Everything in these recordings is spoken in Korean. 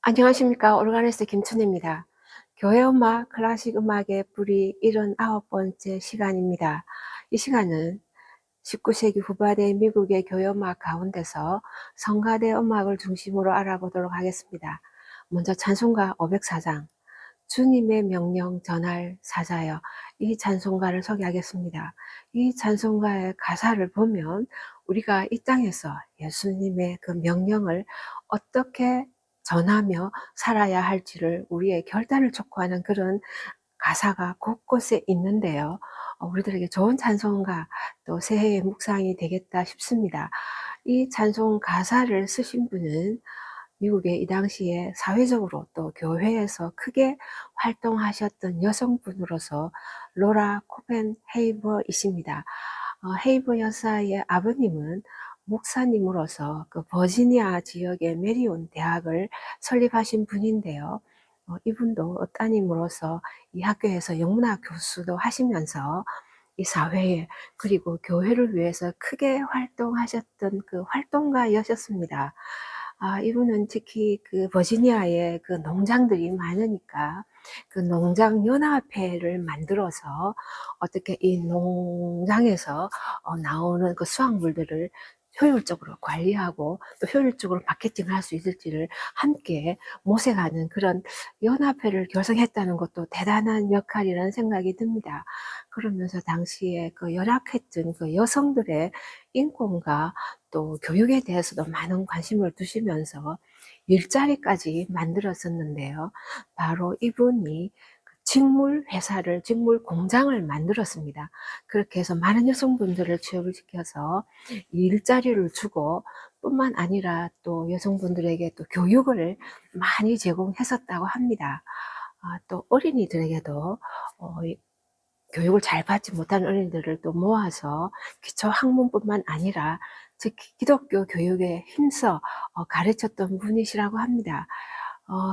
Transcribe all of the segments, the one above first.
안녕하십니까. 오르가니스트 김춘혜입니다. 교회 음악, 클래식 음악의 뿌리 79번째 시간입니다. 이 시간은 19세기 후반의 미국의 교회 음악 가운데서 성가대 음악을 중심으로 알아보도록 하겠습니다. 먼저 찬송가 504장, 주님의 명령 전할 사자여, 이 찬송가를 소개하겠습니다. 이 찬송가의 가사를 보면 우리가 이 땅에서 예수님의 그 명령을 어떻게 전하며 살아야 할지를 우리의 결단을 촉구하는 그런 가사가 곳곳에 있는데요. 우리들에게 좋은 찬송가 또 새해의 묵상이 되겠다 싶습니다. 이 찬송 가사를 쓰신 분은 미국의 이 당시에 사회적으로 또 교회에서 크게 활동하셨던 여성분으로서 로라 코펜 헤이버이십니다. 헤이버 여사의 아버님은 목사님으로서 그 버지니아 지역의 메리온 대학을 설립하신 분인데요. 이분도 따님으로서 이 학교에서 영문학 교수도 하시면서 이 사회에 그리고 교회를 위해서 크게 활동하셨던 그 활동가였습니다. 이분은 특히 그 버지니아에 그 농장들이 많으니까 그 농장연합회를 만들어서 어떻게 이 농장에서 나오는 그 수확물들을 효율적으로 관리하고 또 효율적으로 마케팅을 할 수 있을지를 함께 모색하는 그런 연합회를 결성했다는 것도 대단한 역할이라는 생각이 듭니다. 그러면서 당시에 그 열악했던 그 여성들의 인권과 또 교육에 대해서도 많은 관심을 두시면서 일자리까지 만들었었는데요. 바로 이분이 직물 회사를, 직물 공장을 만들었습니다. 그렇게 해서 많은 여성분들을 취업을 시켜서 일자리를 주고 뿐만 아니라 또 여성분들에게 또 교육을 많이 제공했었다고 합니다. 또 어린이들에게도 교육을 잘 받지 못한 어린이들을 또 모아서 기초 학문뿐만 아니라 특히 기독교 교육에 힘써 가르쳤던 분이시라고 합니다.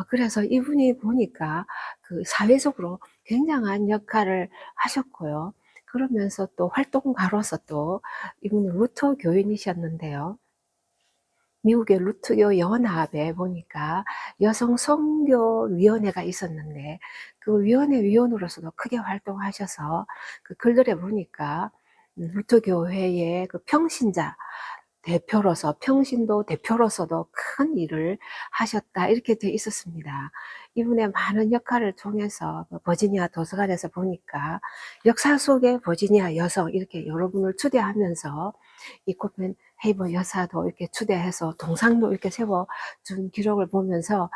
그래서 이분이 보니까 그 사회적으로 굉장한 역할을 하셨고요. 그러면서 또 활동가로서 또 이분은 루터 교인이셨는데요. 미국의 루터교 연합에 보니까 여성 선교위원회가 있었는데 그 위원회 위원으로서도 크게 활동하셔서 그 글들에 보니까 루터교회의 그 평신자 대표로서 평신도 대표로서도 큰 일을 하셨다 이렇게 돼 있었습니다. 이분의 많은 역할을 통해서 그 버지니아 도서관에서 보니까 역사 속의 버지니아 여성 이렇게 여러분을 추대하면서 이 코펜 헤이버 여사도 이렇게 추대해서 동상도 이렇게 세워준 기록을 보면서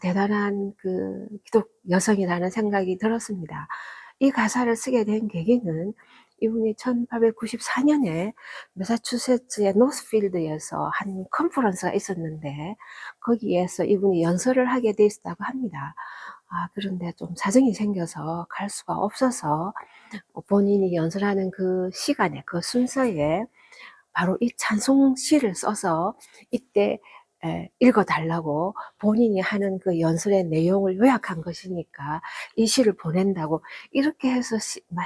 대단한 그 기독 여성이라는 생각이 들었습니다. 이 가사를 쓰게 된 계기는 이분이 1894년에 매사추세츠의 노스필드에서 한 컨퍼런스가 있었는데 거기에서 이분이 연설을 하게 돼 있었다고 합니다. 그런데 좀 사정이 생겨서 갈 수가 없어서 본인이 연설하는 그 시간에 그 순서에 바로 이 찬송시를 써서 이때 읽어달라고 본인이 하는 그 연설의 내용을 요약한 것이니까 이 시를 보낸다고 이렇게 해서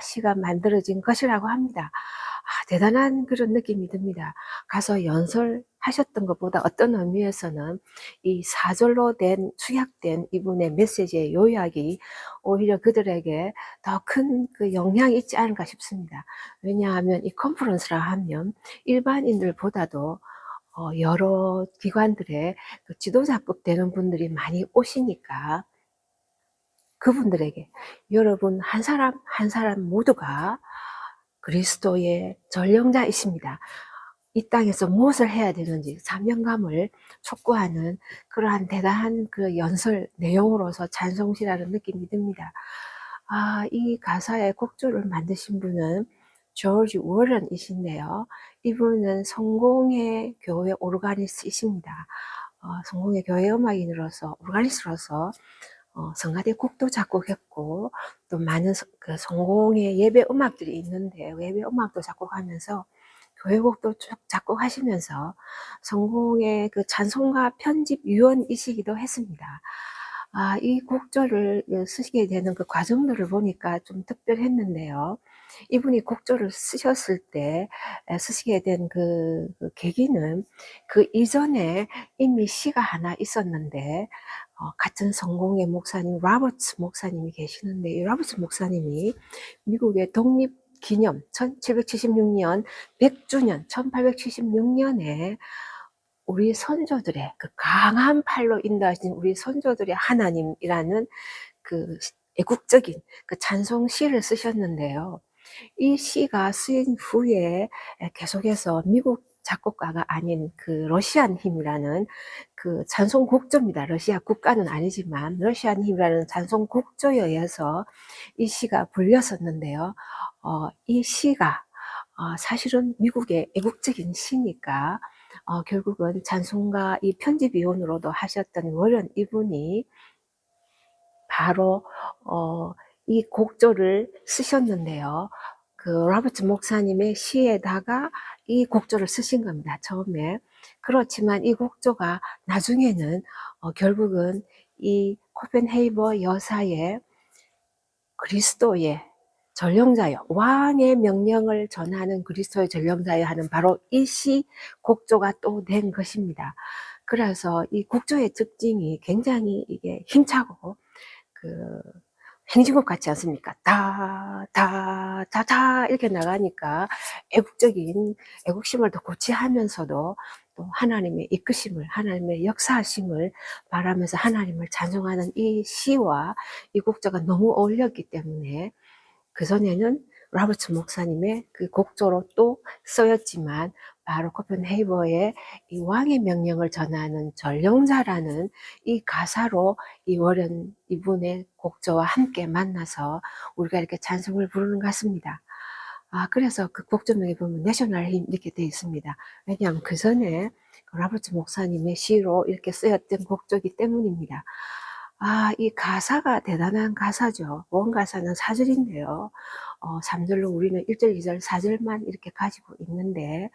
시가 만들어진 것이라고 합니다. 대단한 그런 느낌이 듭니다. 가서 연설하셨던 것보다 어떤 의미에서는 이 사절로 된 축약된 이분의 메시지의 요약이 오히려 그들에게 더 큰 그 영향이 있지 않을까 싶습니다. 왜냐하면 이 컨퍼런스라 하면 일반인들보다도 여러 기관들의 그 지도자급 되는 분들이 많이 오시니까 그분들에게 여러분 한 사람 한 사람 모두가 그리스도의 전령자이십니다. 이 땅에서 무엇을 해야 되는지 사명감을 촉구하는 그러한 대단한 그 연설 내용으로서 찬송시라는 느낌이 듭니다. 이 가사의 곡조를 만드신 분은 조지 워런이신데요. 이분은 성공의 교회 오르가니스트이십니다. 성공의 교회 음악인으로서 오르가니스트로서 성가대 곡도 작곡했고 또 많은 그 성공의 예배 음악들이 있는데 예배 음악도 작곡하면서 교회곡도 쭉 작곡하시면서 성공의 그 찬송가 편집 위원이시기도 했습니다. 이 곡조를 쓰시게 되는 그 과정들을 보니까 좀 특별했는데요. 이분이 곡조를 쓰셨을 때 쓰시게 된 그 계기는 그 이전에 이미 시가 하나 있었는데 같은 성공의 목사님 로버츠 목사님이 계시는데 이 로버츠 목사님이 미국의 독립 기념 1776년 100주년 1876년에 우리 선조들의 그 강한 팔로 인도하신 우리 선조들의 하나님이라는 그 애국적인 그 찬송 시를 쓰셨는데요. 이 시가 쓰인 후에 계속해서 미국 작곡가가 아닌 그 러시안 힘이라는 그 찬송 곡조입니다. 러시아 국가는 아니지만 러시안 힘이라는 찬송 곡조에 의해서 이 시가 불렸었는데요. 이 시가 사실은 미국의 애국적인 시니까 결국은 찬송가 이 편집위원으로도 하셨던 워런 이분이 바로 이 곡조를 쓰셨는데요. 그 로버트 목사님의 시에다가 이 곡조를 쓰신 겁니다. 처음에. 그렇지만 이 곡조가 나중에는 결국은 이 코펜헤이버 여사의 그리스도의 전령자여 왕의 명령을 전하는 그리스도의 전령자여 하는 바로 이 시 곡조가 또 된 것입니다. 그래서 이 곡조의 특징이 굉장히 이게 힘차고 그 행진곡 같지 않습니까? 다, 다, 다, 다 이렇게 나가니까 애국심을 더 고취하면서도 또 하나님의 이끄심을, 하나님의 역사하심을 바라면서 하나님을 찬송하는 이 시와 이 곡조가 너무 어울렸기 때문에 그전에는 로버트 목사님의 그 곡조로 또 쓰였지만 바로 코펜헤이버의 이 왕의 명령을 전하는 전령자라는 이 가사로 이 워런 이분의 곡조와 함께 만나서 우리가 이렇게 찬송을 부르는 것 같습니다. 그래서 그 곡조명에 보면 내셔널 힘 이렇게 되어 있습니다. 왜냐하면 그 전에 로버트 목사님의 시로 이렇게 쓰였던 곡조이기 때문입니다. 이 가사가 대단한 가사죠. 원 가사는 4절인데요. 3절로 우리는 1절, 2절, 4절만 이렇게 가지고 있는데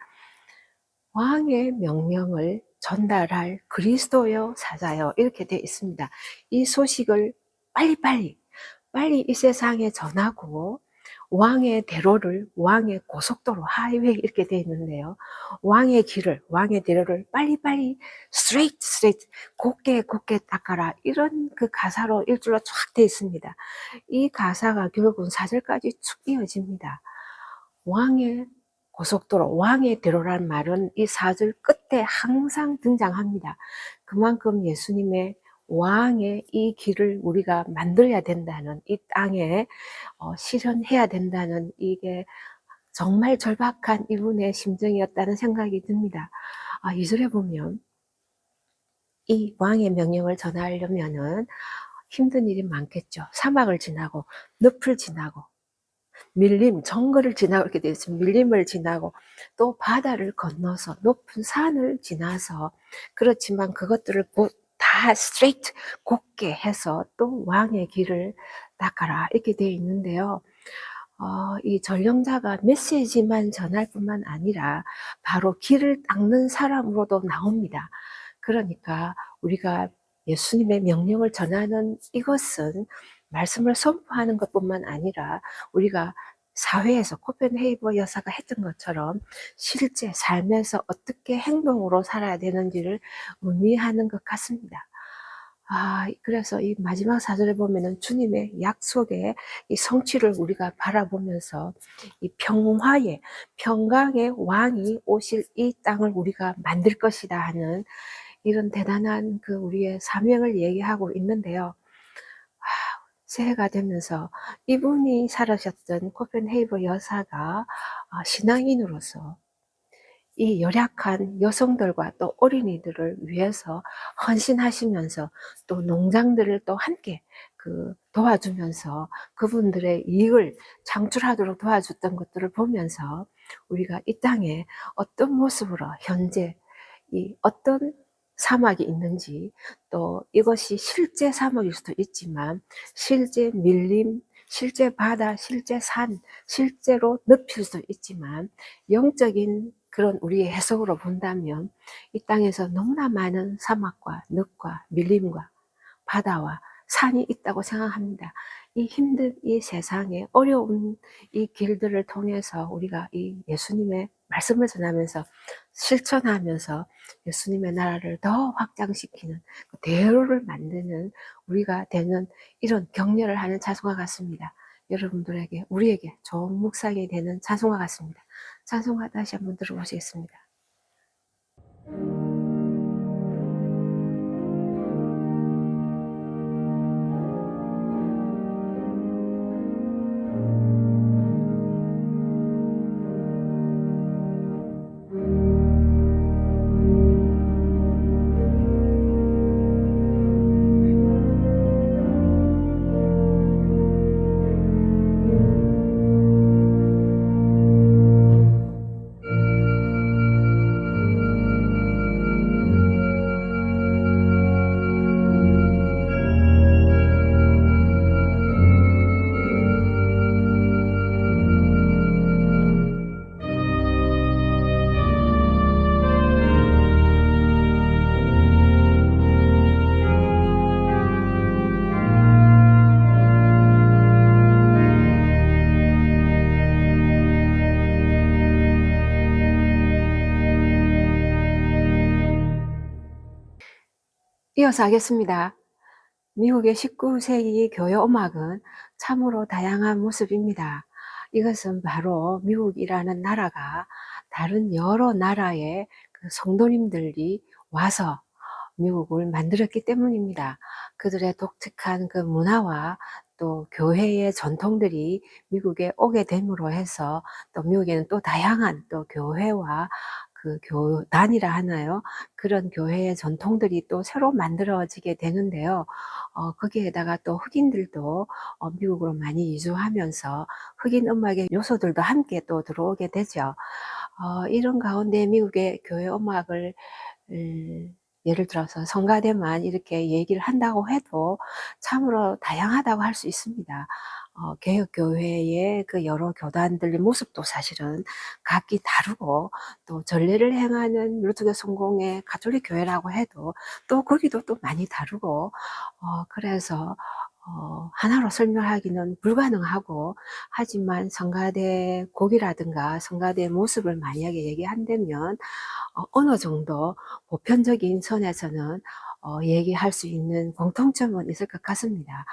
왕의 명령을 전달할 그리스도여 사자여 이렇게 되어 있습니다. 이 소식을 빨리 이 세상에 전하고 왕의 대로를 왕의 고속도로 하이웨이 이렇게 되어 있는데요. 왕의 대로를 빨리 straight 곱게 닦아라 이런 그 가사로 1줄로 쫙 되어 있습니다. 이 가사가 결국은 4절까지 쭉 이어집니다. 왕의 고속도로, 왕의 대로란 말은 이 4절 끝에 항상 등장합니다. 그만큼 예수님의 왕의 이 길을 우리가 만들어야 된다는, 이 땅에 실현해야 된다는 이게 정말 절박한 이분의 심정이었다는 생각이 듭니다. 2절에 보면 이 왕의 명령을 전하려면은 힘든 일이 많겠죠. 사막을 지나고 늪을 지나고 밀림, 정글을 지나고 이렇게 되어 있습니다. 밀림을 지나고 또 바다를 건너서 높은 산을 지나서 그렇지만 그것들을 다 스트레이트 곱게 해서 또 왕의 길을 닦아라 이렇게 되어 있는데요. 이 전령자가 메시지만 전할 뿐만 아니라 바로 길을 닦는 사람으로도 나옵니다. 그러니까 우리가 예수님의 명령을 전하는 이것은 말씀을 선포하는 것뿐만 아니라 우리가 사회에서 코펜헤이버 여사가 했던 것처럼 실제 삶에서 어떻게 행동으로 살아야 되는지를 의미하는 것 같습니다. 그래서 이 마지막 4절에 보면은 주님의 약속의 이 성취를 우리가 바라보면서 이 평강의 왕이 오실 이 땅을 우리가 만들 것이다 하는 이런 대단한 그 우리의 사명을 얘기하고 있는데요. 새해가 되면서 이분이 살아셨던 코펜헤이버 여사가 신앙인으로서 이 열약한 여성들과 또 어린이들을 위해서 헌신하시면서 또 농장들을 또 함께 도와주면서 그분들의 이익을 창출하도록 도와줬던 것들을 보면서 우리가 이 땅에 어떤 모습으로 현재 이 어떤 사막이 있는지, 또 이것이 실제 사막일 수도 있지만 실제 밀림, 실제 바다, 실제 산, 실제로 늪일 수도 있지만 영적인 그런 우리의 해석으로 본다면 이 땅에서 너무나 많은 사막과 늪과 밀림과 바다와 산이 있다고 생각합니다. 이 힘든 이 세상에 어려운 이 길들을 통해서 우리가 이 예수님의 말씀을 전하면서 실천하면서 예수님의 나라를 더 확장시키는 그 대로를 만드는 우리가 되는 이런 격려를 하는 찬송가 같습니다. 여러분들에게 우리에게 좋은 묵상이 되는 찬송가 같습니다. 찬송가 다시 한번 들어보시겠습니다. 이어서 하겠습니다. 미국의 19세기 교회 음악은 참으로 다양한 모습입니다. 이것은 바로 미국이라는 나라가 다른 여러 나라의 성도님들이 와서 미국을 만들었기 때문입니다. 그들의 독특한 그 문화와 또 교회의 전통들이 미국에 오게 됨으로 해서 또 미국에는 또 다양한 또 교회와 그 교단이라 하나요? 그런 교회의 전통들이 또 새로 만들어지게 되는데요. 거기에다가 또 흑인들도 미국으로 많이 이주하면서 흑인 음악의 요소들도 함께 또 들어오게 되죠. 이런 가운데 미국의 교회 음악을 예를 들어서 성가대만 이렇게 얘기를 한다고 해도 참으로 다양하다고 할 수 있습니다. 개혁교회의 그 여러 교단들의 모습도 사실은 각기 다르고, 또 전례를 행하는 루터교 성공의 가톨릭 교회라고 해도 또 거기도 또 많이 다르고, 그래서 하나로 설명하기는 불가능하고, 하지만 성가대 곡이라든가 성가대 모습을 만약에 얘기한다면 어느 정도 보편적인 선에서는 얘기할 수 있는 공통점은 있을 것 같습니다.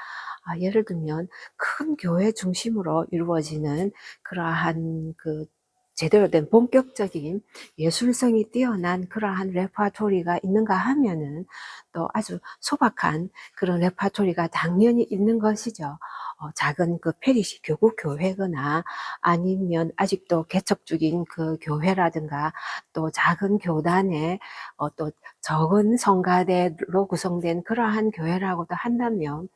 예를 들면 큰 교회 중심으로 이루어지는 그러한 그 제대로 된 본격적인 예술성이 뛰어난 그러한 레퍼토리가 있는가 하면은 또 아주 소박한 그런 레퍼토리가 당연히 있는 것이죠. 작은 그 페리시 교구 교회거나 아니면 아직도 개척 중인 그 교회라든가 또 작은 교단의 또 적은 성가대로 구성된 그러한 교회라고도 한다면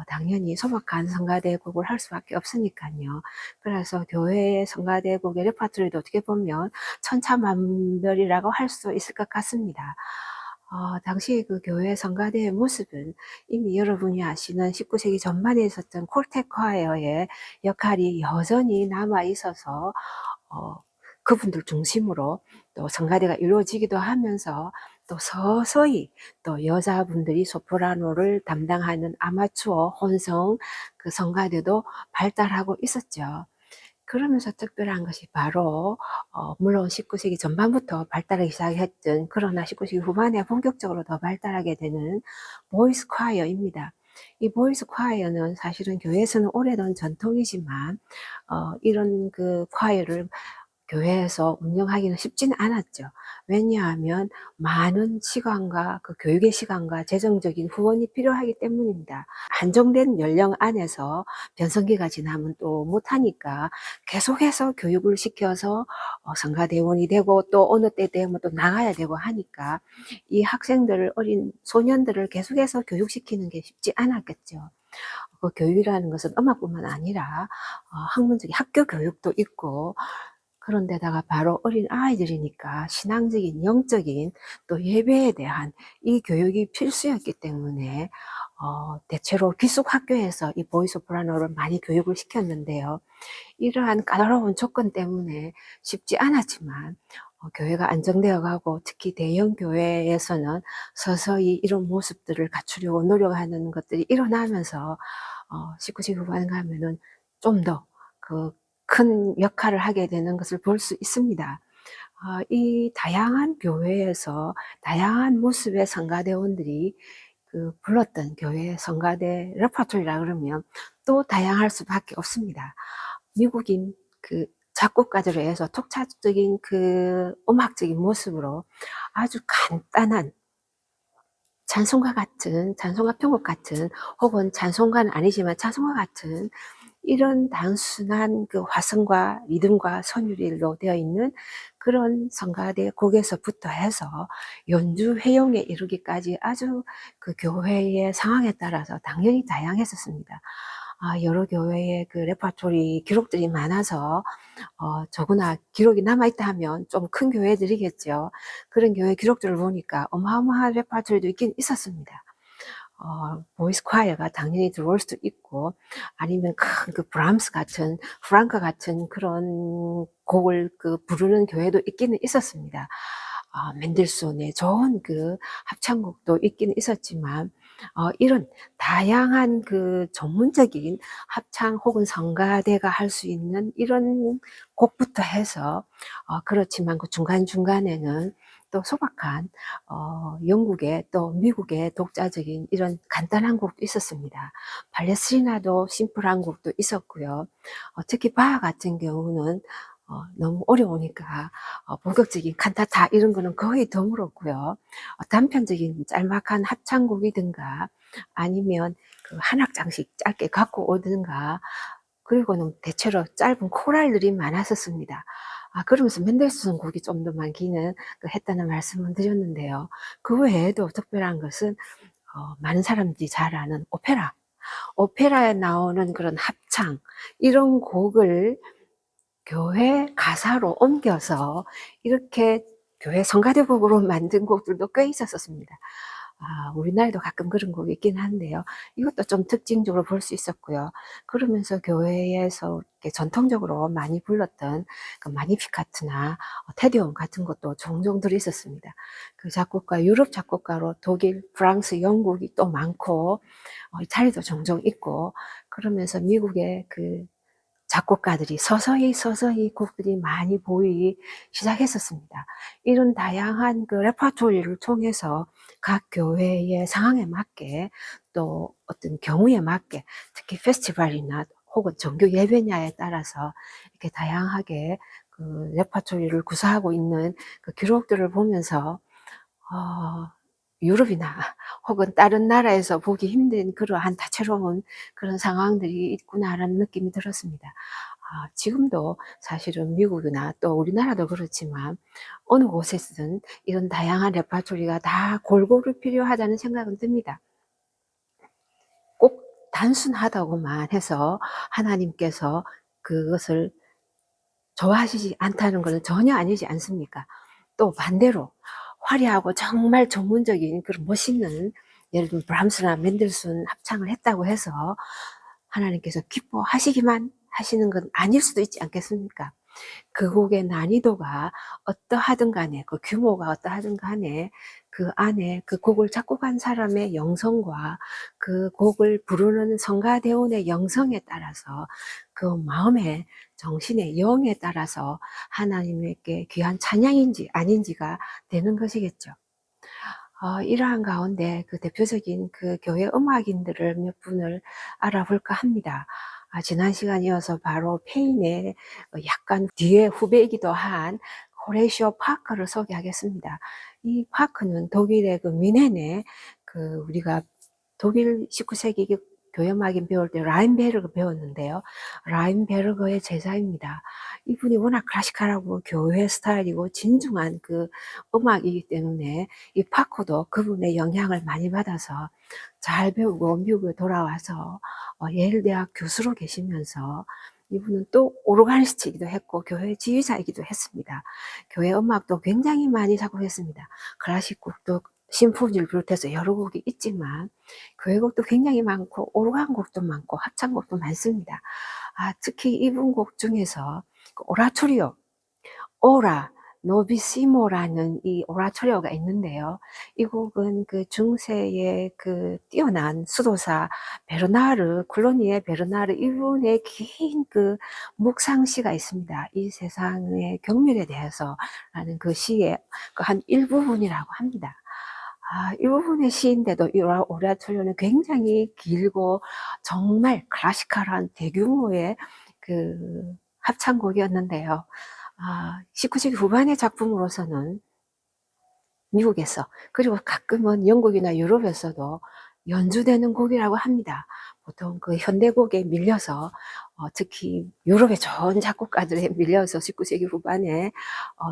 당연히 소박한 성가대곡을 할 수밖에 없으니까요. 그래서 교회의 성가대곡의 레퍼토리도 어떻게 보면 천차만별이라고 할 수 있을 것 같습니다. 당시 그 교회 성가대의 모습은 이미 여러분이 아시는 19세기 전반에 있었던 콜텍 콰이어의 역할이 여전히 남아 있어서 그분들 중심으로 또 성가대가 이루어지기도 하면서, 또 서서히 또 여자분들이 소프라노를 담당하는 아마추어 혼성 그 성가대도 발달하고 있었죠. 그러면서 특별한 것이 바로 물론 19세기 전반부터 발달하기 시작했던, 그러나 19세기 후반에 본격적으로 더 발달하게 되는 보이스 콰이어입니다. 이 보이스 콰이어는 사실은 교회에서는 오래된 전통이지만 이런 그 콰이어를 교회에서 운영하기는 쉽지는 않았죠. 왜냐하면 많은 시간과 그 교육의 시간과 재정적인 후원이 필요하기 때문입니다. 한정된 연령 안에서 변성기가 지나면 또 못하니까 계속해서 교육을 시켜서 성가대원이 되고 또 어느 때 되면 또 나가야 되고 하니까 이 학생들을, 어린 소년들을 계속해서 교육시키는 게 쉽지 않았겠죠. 그 교육이라는 것은 음악뿐만 아니라 학문적인 학교 교육도 있고, 그런데다가 바로 어린 아이들이니까 신앙적인, 영적인 또 예배에 대한 이 교육이 필수였기 때문에 대체로 귀숙 학교에서 이 보이스 소프라노를 많이 교육을 시켰는데요. 이러한 까다로운 조건 때문에 쉽지 않았지만 교회가 안정되어 가고, 특히 대형 교회에서는 서서히 이런 모습들을 갖추려고 노력하는 것들이 일어나면서 19세기 후반 가면은 좀 더 그 큰 역할을 하게 되는 것을 볼 수 있습니다. 이 다양한 교회에서 다양한 모습의 성가대원들이 그 불렀던 교회 성가대 레퍼토리라 그러면 또 다양할 수밖에 없습니다. 미국인 그 작곡가들에 의해서 독창적인 그 음악적인 모습으로 아주 간단한 찬송가 편곡 같은, 혹은 찬송가는 아니지만 찬송가 같은 이런 단순한 그 화성과 리듬과 선율로 되어 있는 그런 성가대 곡에서부터 해서 연주 회용에 이르기까지 아주 그 교회의 상황에 따라서 당연히 다양했었습니다. 여러 교회의 그 레퍼토리 기록들이 많아서 더구나 기록이 남아있다 하면 좀 큰 교회들이겠죠. 그런 교회 기록들을 보니까 어마어마한 레퍼토리도 있긴 있었습니다. 보이스 콰이어가 당연히 들어올 수도 있고, 아니면 큰 그 브람스 같은, 프랑크 같은 그런 곡을 그 부르는 교회도 있기는 있었습니다. 맨델손의 좋은 그 합창곡도 있기는 있었지만, 이런 다양한 그 전문적인 합창 혹은 성가대가 할 수 있는 이런 곡부터 해서, 그렇지만 그 중간중간에는 또 소박한 영국의 또 미국의 독자적인 이런 간단한 곡도 있었습니다. 팔레스티나도 심플한 곡도 있었고요. 특히 바하 같은 경우는 너무 어려우니까 본격적인 칸타타 이런 거는 거의 드물었고요. 단편적인 짤막한 합창곡이든가, 아니면 그 한 악장씩 짧게 갖고 오든가, 그리고는 대체로 짧은 코랄들이 많았었습니다. 그러면서 맨델스존 곡이 좀 더 많기는 했다는 말씀을 드렸는데요. 그 외에도 특별한 것은 많은 사람들이 잘 아는 오페라에 나오는 그런 합창, 이런 곡을 교회 가사로 옮겨서 이렇게 교회 성가대곡으로 만든 곡들도 꽤 있었습니다. 우리나라에도 가끔 그런 곡이 있긴 한데요. 이것도 좀 특징적으로 볼 수 있었고요. 그러면서 교회에서 이렇게 전통적으로 많이 불렀던 그 마니피카트나 테디온 같은 것도 종종 들어있었습니다. 그 작곡가, 유럽 작곡가로 독일, 프랑스, 영국이 또 많고, 이탈리아도 종종 있고, 그러면서 미국의 그 작곡가들이 서서히 곡들이 많이 보이기 시작했었습니다. 이런 다양한 그 레퍼토리를 통해서 각 교회의 상황에 맞게, 또 어떤 경우에 맞게, 특히 페스티벌이나 혹은 정규 예배냐에 따라서 이렇게 다양하게 그 레퍼토리를 구사하고 있는 그 기록들을 보면서 유럽이나 혹은 다른 나라에서 보기 힘든 그러한 다채로운 그런 상황들이 있구나라는 느낌이 들었습니다. 지금도 사실은 미국이나 또 우리나라도 그렇지만 어느 곳에서든 이런 다양한 레퍼토리가 다 골고루 필요하다는 생각은 듭니다. 꼭 단순하다고만 해서 하나님께서 그것을 좋아하시지 않다는 것은 전혀 아니지 않습니까? 또 반대로 화려하고 정말 전문적인 그런 멋있는, 예를 들면 브람스나 맨델슨 합창을 했다고 해서 하나님께서 기뻐하시기만 하시는 건 아닐 수도 있지 않겠습니까? 그 곡의 난이도가 어떠하든 간에, 그 규모가 어떠하든 간에, 그 안에 그 곡을 작곡한 사람의 영성과 그 곡을 부르는 성가대원의 영성에 따라서, 그 마음의 정신의 영에 따라서 하나님께 귀한 찬양인지 아닌지가 되는 것이겠죠. 이러한 가운데 그 대표적인 그 교회 음악인들을 몇 분을 알아볼까 합니다. 지난 시간 이어서 바로 페인의 약간 뒤에 후배이기도 한 호레이시오 파커를 소개하겠습니다. 이 파커는 독일의 그 뮌헨에 우리가 독일 19세기 교회음악인 배울 때 라인베르그 배웠는데요. 라인베르그의 제자입니다. 이분이 워낙 클래시컬하고 교회 스타일이고 진중한 그 음악이기 때문에 이 파코도 그분의 영향을 많이 받아서 잘 배우고 미국에 돌아와서 예일대학 교수로 계시면서 이분은 또 오르가니스트이기도 했고 교회 지휘자이기도 했습니다. 교회 음악도 굉장히 많이 작곡했습니다. 클래식 곡도 심포니를 비롯해서 여러 곡이 있지만 교회곡도 굉장히 많고 오르간곡도 많고 합창곡도 많습니다. 특히 이분 곡 중에서 그 오라토리오, 오라 노비시모라는 이 오라토리오가 있는데요. 이 곡은 그 중세의 그 뛰어난 수도사 베르나르, 굴로니의 베르나르 이분의 긴 그 묵상시가 있습니다. 이 세상의 경멸에 대해서라는 그 시의 그 한 일부분이라고 합니다. 일부분의 시인데도 이 오라토리오는 굉장히 길고 정말 클래시컬한 대규모의 그 합창곡이었는데요. 19세기 후반의 작품으로서는 미국에서 그리고 가끔은 영국이나 유럽에서도 연주되는 곡이라고 합니다. 보통 그 현대곡에 밀려서 특히 유럽의 좋은 작곡가들에 밀려서 19세기 후반에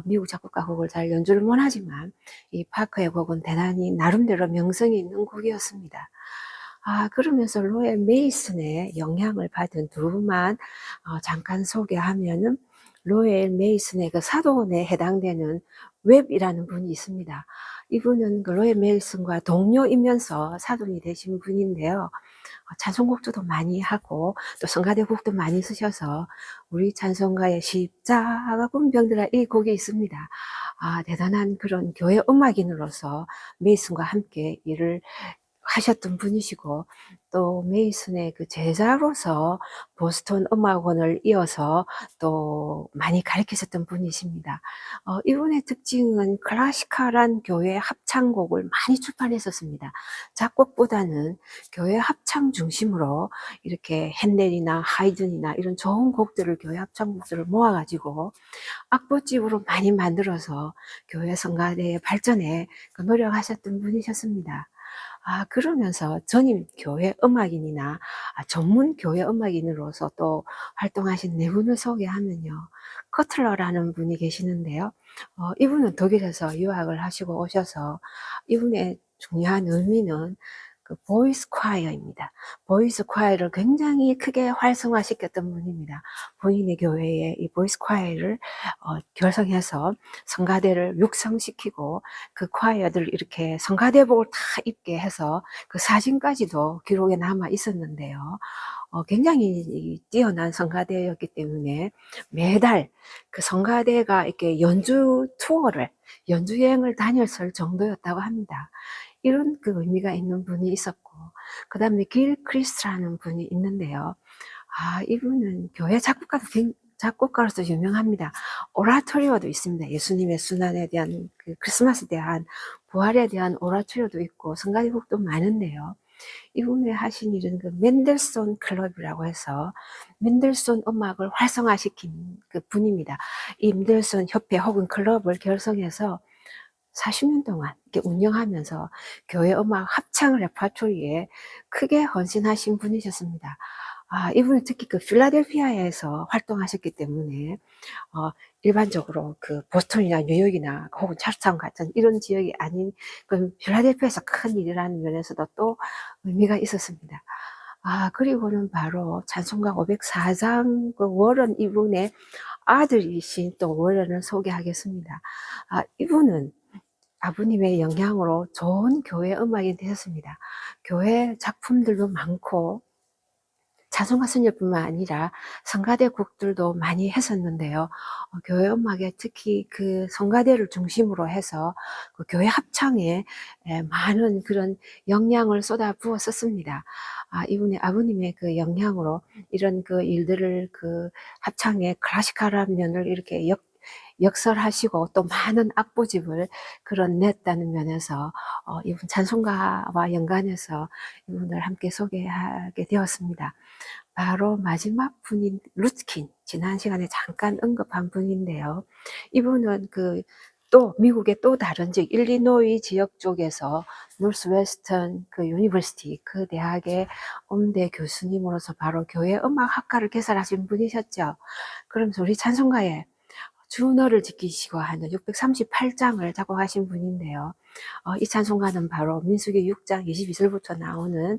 미국 작곡가 곡을 잘 연주를 못하지만 이 파커의 곡은 대단히 나름대로 명성이 있는 곡이었습니다. 그러면서 로엘 메이슨의 영향을 받은 두 분만 잠깐 소개하면은 로엘 메이슨의 그 사도원에 해당되는 웹이라는 분이 있습니다. 이분은 그 로엘 메이슨과 동료이면서 사돈이 되신 분인데요. 찬송곡도 많이 하고 또 성가대 곡도 많이 쓰셔서 우리 찬송가의 십자가 군병들아 이 곡이 있습니다. 대단한 그런 교회 음악인으로서 메이슨과 함께 일을 하셨던 분이시고 또 메이슨의 그 제자로서 보스턴 음악원을 이어서 또 많이 가르치셨던 분이십니다. 이분의 특징은 클래시컬한 교회 합창곡을 많이 출판했었습니다. 작곡보다는 교회 합창 중심으로 이렇게 핸델이나 하이든이나 이런 좋은 곡들을 교회 합창곡들을 모아가지고 악보집으로 많이 만들어서 교회 성가대의 발전에 노력하셨던 분이셨습니다. 그러면서 전임 교회 음악인이나 전문 교회 음악인으로서 또 활동하신 네 분을 소개하면요. 커틀러라는 분이 계시는데요. 이분은 독일에서 유학을 하시고 오셔서 이분의 중요한 의미는 그 보이스 콰이어입니다. 보이스 콰이어를 굉장히 크게 활성화시켰던 분입니다. 본인의 교회에 이 보이스 콰이어를 결성해서 성가대를 육성시키고 그 콰이어들 이렇게 성가대복을 다 입게 해서 그 사진까지도 기록에 남아 있었는데요. 굉장히 뛰어난 성가대였기 때문에 매달 그 성가대가 이렇게 연주 여행을 다녔을 정도였다고 합니다. 이런 그 의미가 있는 분이 있었고, 그 다음에 길 크리스트라는 분이 있는데요. 이분은 교회 작곡가로서 유명합니다. 오라토리오도 있습니다. 예수님의 순환에 대한 그 크리스마스에 대한 부활에 대한 오라토리오도 있고 성가대곡도 많은데요. 이분이 하신 일은 그 맨델손 클럽이라고 해서 맨델손 음악을 활성화시킨 그 분입니다. 이 맨델손 협회 혹은 클럽을 결성해서 40년 동안 이렇게 운영하면서 교회 음악 합창 레퍼토리에 크게 헌신하신 분이셨습니다. 이분은 특히 그 필라델피아에서 활동하셨기 때문에 일반적으로 그 보스턴이나 뉴욕이나 혹은 찰스타운 같은 이런 지역이 아닌 그 필라델피아에서 큰 일이라는 면에서도 또 의미가 있었습니다. 그리고는 바로 찬송가 504장 그 워런 이분의 아들이신 또 워런을 소개하겠습니다. 이분은 아버님의 영향으로 좋은 교회 음악이 되셨습니다. 교회 작품들도 많고 찬송가 선율뿐만 아니라 성가대 곡들도 많이 했었는데요. 교회 음악에 특히 그 성가대를 중심으로 해서 그 교회 합창에 많은 그런 영향을 쏟아 부었었습니다. 이분의 아버님의 그 영향으로 이런 그 일들을 그 합창의 클래시컬한 면을 이렇게 역설하시고 또 많은 악보집을 그런 냈다는 면에서 이분 찬송가와 연관해서 이분을 함께 소개하게 되었습니다. 바로 마지막 분인 루트킨, 지난 시간에 잠깐 언급한 분인데요. 이분은 또 미국의 또 다른 즉 일리노이 지역 쪽에서 노스웨스턴 유니버시티 대학의 음대 교수님으로서 바로 교회 음악학과를 개설하신 분이셨죠. 그러면서 우리 찬송가에 주너를 지키시고 하는 638장을 작곡하신 분인데요. 이 찬송가는 바로 민수기 6장 22절부터 나오는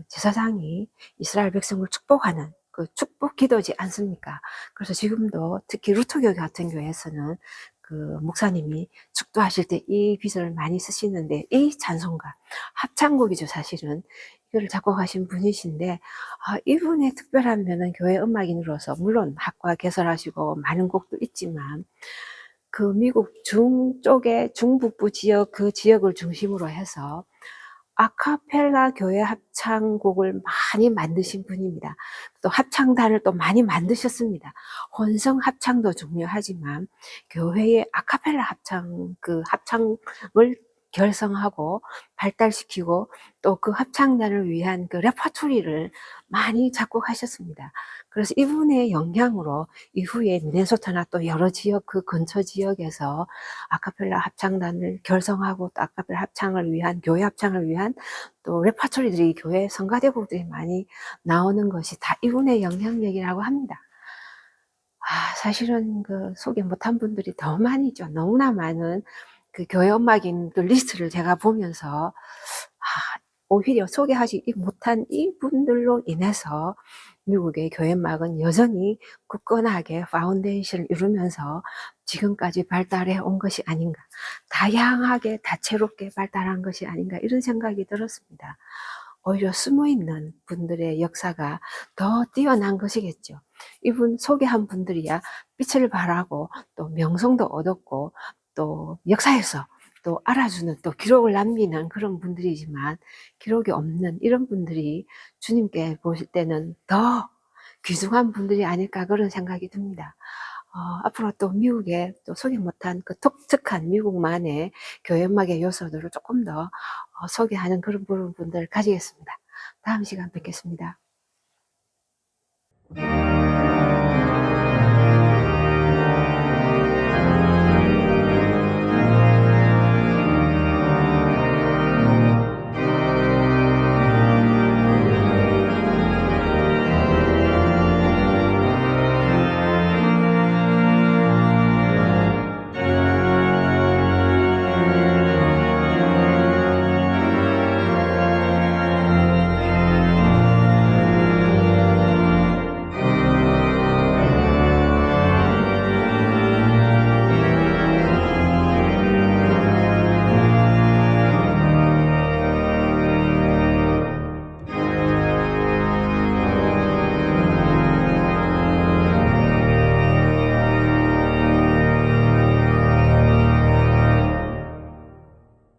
제사장이 이스라엘 백성을 축복하는 축복 기도지 않습니까? 그래서 지금도 특히 루터교 같은 교회에서는 목사님이 축도하실 때 이 비전을 많이 쓰시는데, 이 찬송가 합창곡이죠. 사실은 이거를 작곡하신 분이신데, 이분의 특별한 면은 교회 음악인으로서 물론 학과 개설하시고 많은 곡도 있지만 미국 중쪽의 중북부 지역 지역을 중심으로 해서 아카펠라 교회 합창곡을 많이 만드신 분입니다. 또 합창단을 또 많이 만드셨습니다. 혼성 합창도 중요하지만 교회의 아카펠라 합창을 결성하고 발달시키고 또 합창단을 위한 레퍼토리를 많이 작곡하셨습니다. 그래서 이분의 영향으로 이후에 미네소타나 또 여러 지역 근처 지역에서 아카펠라 합창단을 결성하고 또 아카펠라 합창을 위한 교회 합창을 위한 또 레퍼토리들이 교회 성가대곡들이 많이 나오는 것이 다 이분의 영향력이라고 합니다. 사실은 소개 못한 분들이 더 많이죠. 너무나 많은 교회 음악인들 리스트를 제가 보면서 오히려 소개하지 못한 이분들로 인해서 미국의 교회 음악은 여전히 굳건하게 파운데이션을 이루면서 지금까지 발달해 온 것이 아닌가, 다양하게 다채롭게 발달한 것이 아닌가, 이런 생각이 들었습니다. 오히려 숨어있는 분들의 역사가 더 뛰어난 것이겠죠. 이분 소개한 분들이야 빛을 발하고 또 명성도 얻었고 또 역사에서 또 알아주는 또 기록을 남기는 그런 분들이지만, 기록이 없는 이런 분들이 주님께 보실 때는 더 귀중한 분들이 아닐까, 그런 생각이 듭니다. 앞으로 또 미국의 또 소개 못한 독특한 미국만의 교회 음악의 요소들을 조금 더 소개하는 그런 부분들을 가지겠습니다. 다음 시간 뵙겠습니다.